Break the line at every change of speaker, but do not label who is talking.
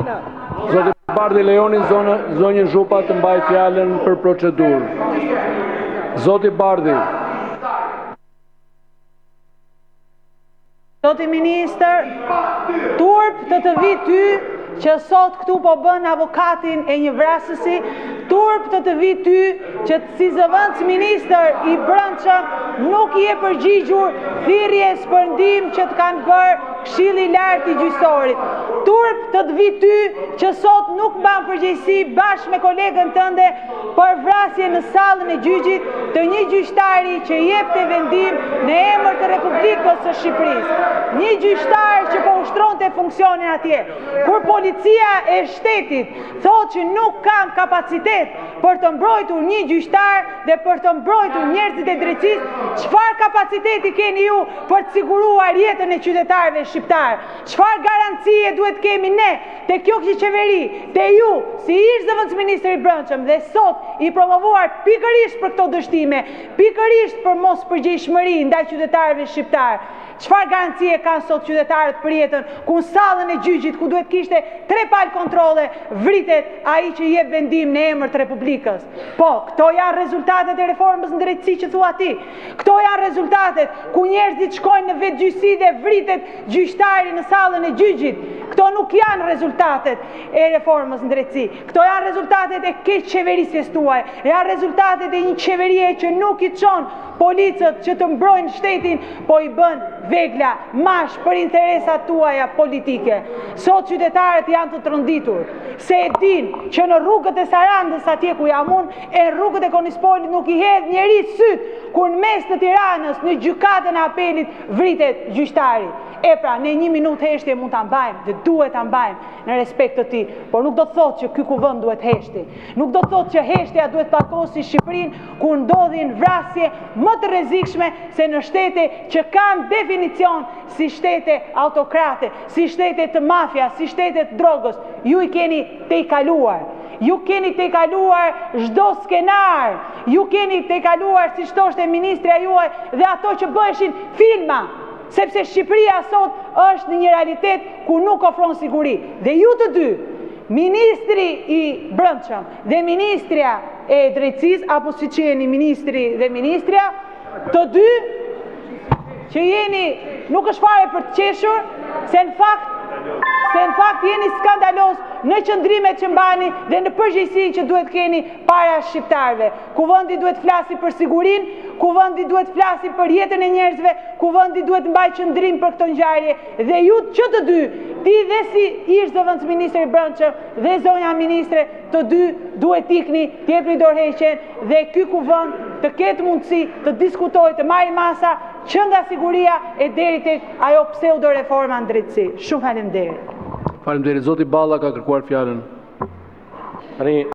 Zoti Bardhi lejonin zonjën Zhupa të mbaj fjalën për procedurë. Zoti Bardhi.
Zoti Ministër, turp të vi ty që sot këtu po bën avokatin e një vrasësi, turp të vi ty që si zëvendës ministër i brendshëm nuk i e përgjigjur thirrjes për ndihmë që të kanë bërë Këshilli i Lartë i Gjyqësorit. Turp të vi ty që sot nuk mban përgjegjësi bashkë me kolegën tënde për vrasje në sallën e gjyqit të një gjyqtari që jepte vendim në emër të Republikës së Shqipërisë. Një gjyqtar që po ushtronte funksionin atje. Kur policia e shtetit thotë që nuk kam kapacitet për të mbrojtur një gjyqtar dhe për të mbrojtur njerëzit e drejtësisë, çfarë kapaciteti keni ju për të siguruar jetën e qytetarëve shqiptar? Çfarë garancie duhet kemi ne te kjo qeveri, te ju si ish zëvendës ministri i brendshëm dhe sot i promovuar pikërisht për këto dështime, pikërisht për mos përgjegjshmëri ndaj qytetarëve shqiptar? Çfarë garancie kanë sot qytetarët për jetën ku në sallën e gjyqit ku duhet kishte 3 palë kontrolle vritet ai që jep vendim në emër të Republikës? Po, këto janë rezultatet e reformës në drejtësi që thua ti. Këto janë rezultatet ku njerëzit shkojnë në vetgjyqësi dhe vritet gjyqtari në sallën e gjyqit. Këto nuk janë rezultatet e reformës në drejtësi. Këto janë rezultatet e keq qeverisjes tuaj. Janë rezultatet e një qeverie që nuk i çon policët që të mbrojnë shtetin, po i bën vegla, mash për interesat tuaja politike. Sot qytetarët janë të trondittur, se e din që në rrugët e Sarandës atje ku jam unë, e rrugët e Konispolit nuk i hedh njeri syt, kur në mes të Tiranës, në gjykatën e apelit, vritet gjyqtari. E pra, ne 1 minutë heshtje mund ta mbajmë dhe duhet ta mbajmë në respekt të tij, por nuk do të thotë që ky kuvend duhet heshti. Nuk do të thotë që heshtja duhet pakosi Shqipërinë kur ndodhin vrasje më të rrezikshme se në shtete që kanë definicion si shtete autokrate, si shtete të mafia, si shtete të drogës. Ju i keni te i kaluar. Ju keni te kaluar çdo skenar. Ju keni te kaluar siç thoshte ministrja juaj dhe ato që bëheshin filma. Sepse Shqipëria sot është në një realitet ku nuk ofron siguri. Dhe ju të dy, ministri i brendshëm dhe ministrja e drejtësisë, apo siç jeni ministri dhe ministrja, të dy që jeni nuk është fare për të qeshur, se në fakt jeni skandalos në qëndrimet që mbani dhe në përgjegjësinë që duhet keni para shqiptarëve. Kuvendi duhet flasi për sigurinë, kuvendi duhet flasi për jetën e njerëzve, kuvendi duhet mbaj qëndrim për këtë ngjarje dhe ju që të dy, ti dhe si ish zëvendës ministri i brendshëm dhe zonja ministre, të dy duhet ikni, të jepni dorëheqjen dhe ky kuvend të ketë mundësi të diskutojë, të marrë masa që nga siguria e deri tek ajo pseudo reforma në drejtësi. Shumë faleminderit.
Faleminderit. Zoti Balla ka kërkuar fjalën.